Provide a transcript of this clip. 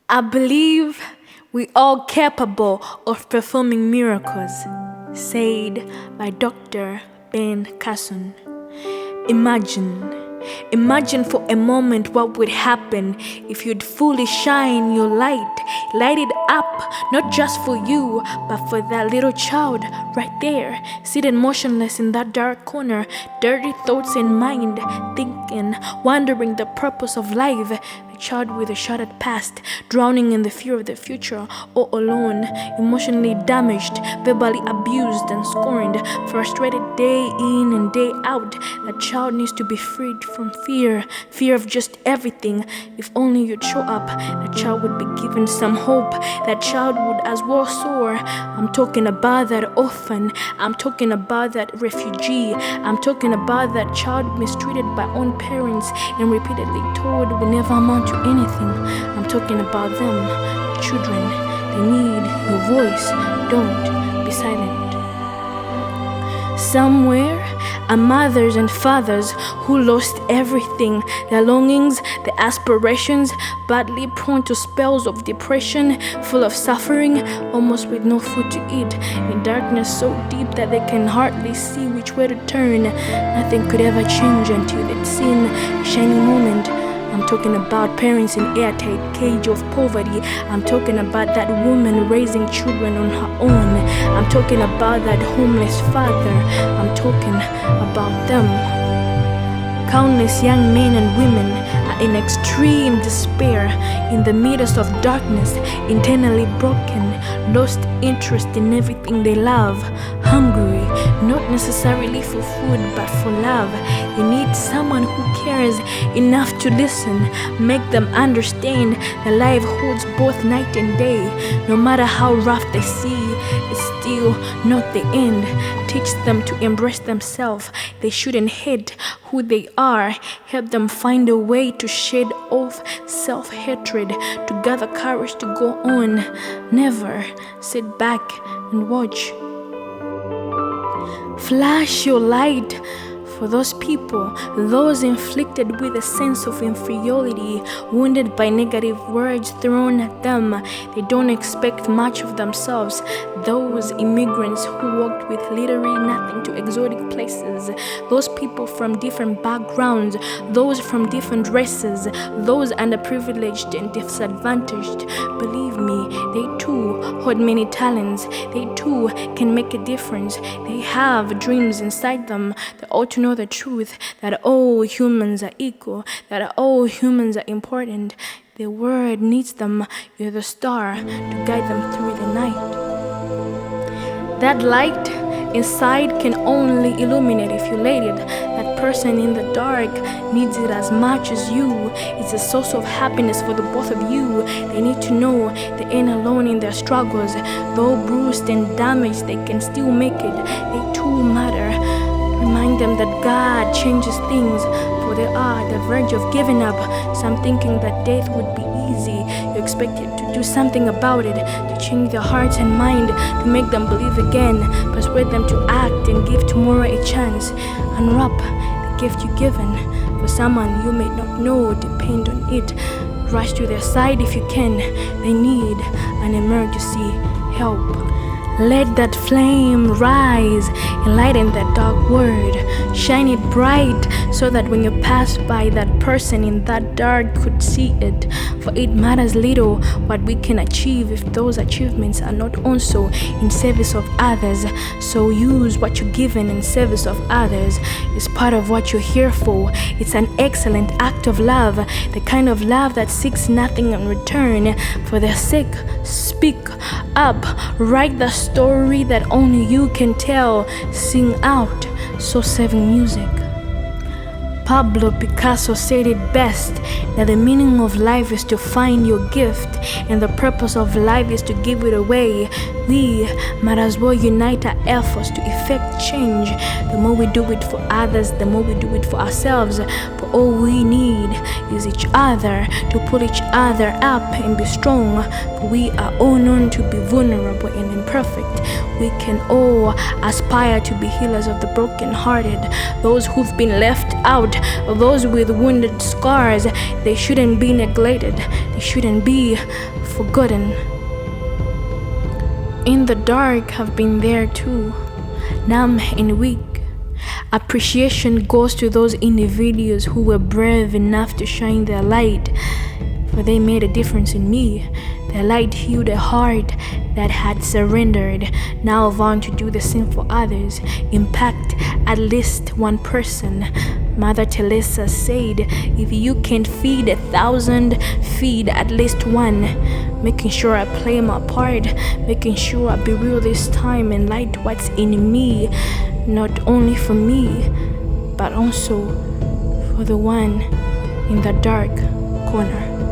I believe we all capable of performing miracles, said by Dr. Ben Carson. Imagine for a moment what would happen if you'd fully shine your light it up, not just for you, but for that little child right there, sitting motionless in that dark corner, dirty thoughts in mind, thinking, wondering the purpose of life. The child with a shattered past, drowning in the fear of the future, all alone, emotionally damaged, verbally abused and scorned, frustrated day in and day out. That child needs to be freed from fear of just everything. If only you'd show up, that child would be given some hope. That child would as well soar. I'm talking about that orphan. I'm talking about that refugee. I'm talking about that child mistreated by own parents and repeatedly told will never amount to anything. I'm talking about them, children. They need your voice. Don't be silent. Somewhere are mothers and fathers who lost everything, their longings, their aspirations, badly prone to spells of depression, full of suffering, almost with no food to eat, in darkness so deep that they can hardly see which way to turn. Nothing could ever change until they'd seen a shining moment. I'm talking about parents in airtight cage of poverty. I'm talking about that woman raising children on her own. I'm talking about that homeless father. I'm talking about them. Countless young men and women are in extreme despair, in the midst of darkness, internally broken, lost interest in everything they love, hungry, not necessarily for food but for love. They need someone who cares enough to listen, make them understand that life holds both night and day. No matter how rough they see, it's still not the end. Teach them to embrace themselves. They shouldn't hate who they are. Help them find a way to shed off self-hatred, to gather courage to go on. Never sit back and watch. Flash your light for those people, those inflicted with a sense of inferiority, wounded by negative words thrown at them. They don't expect much of themselves. Those immigrants who walked with literally nothing to exotic places, those people from different backgrounds, those from different races, those underprivileged and disadvantaged. Believe me, they too hold many talents. They too can make a difference. They have dreams inside them. They ought to know the truth that all humans are equal, that all humans are important. The world needs them. You're the star to guide them through the night. That light inside can only illuminate if you let it. That person in the dark needs it as much as you. It's a source of happiness for the both of you. They need to know they ain't alone in their struggles. Though bruised and damaged, they can still make it. They too matter. Remind them that God changes things, for they are at the verge of giving up. Some thinking that death would be easy. You're expected to do something about it, to change their hearts and mind, to make them believe again, persuade them to act and give tomorrow a chance. Unwrap the gift you've given. For someone you may not know, depend on it. Rush to their side if you can. They need an emergency help. Let that flame rise, enlighten that dark world, shine it bright so that when you pass by, that person in that dark could see it. For it matters little what we can achieve if those achievements are not also in service of others. So use what you're given in service of others. It's part of what you're here for. It's an excellent act of love, the kind of love that seeks nothing in return. For their sake, speak up, write the story that only you can tell. Sing out, soul-saving music. Pablo Picasso said it best, that the meaning of life is to find your gift, and the purpose of life is to give it away. We might as well unite our efforts to effect change. The more we do it for others, the more we do it for ourselves. But all we need is each other to pull each other up and be strong. For we are all known to be vulnerable and imperfect. We can all aspire to be healers of the brokenhearted, those who've been left out, those with wounded scars. They shouldn't be neglected. They shouldn't be forgotten. In the dark, I've been there too, numb and weak. Appreciation goes to those individuals who were brave enough to shine their light, for they made a difference in me. Their light healed a heart that had surrendered, now vowing to do the same for others, impact at least one person. Mother Teresa said, if you can't feed 1,000, feed at least one. Making sure I play my part, making sure I be real this time and light what's in me, not only for me, but also for the one in the dark corner.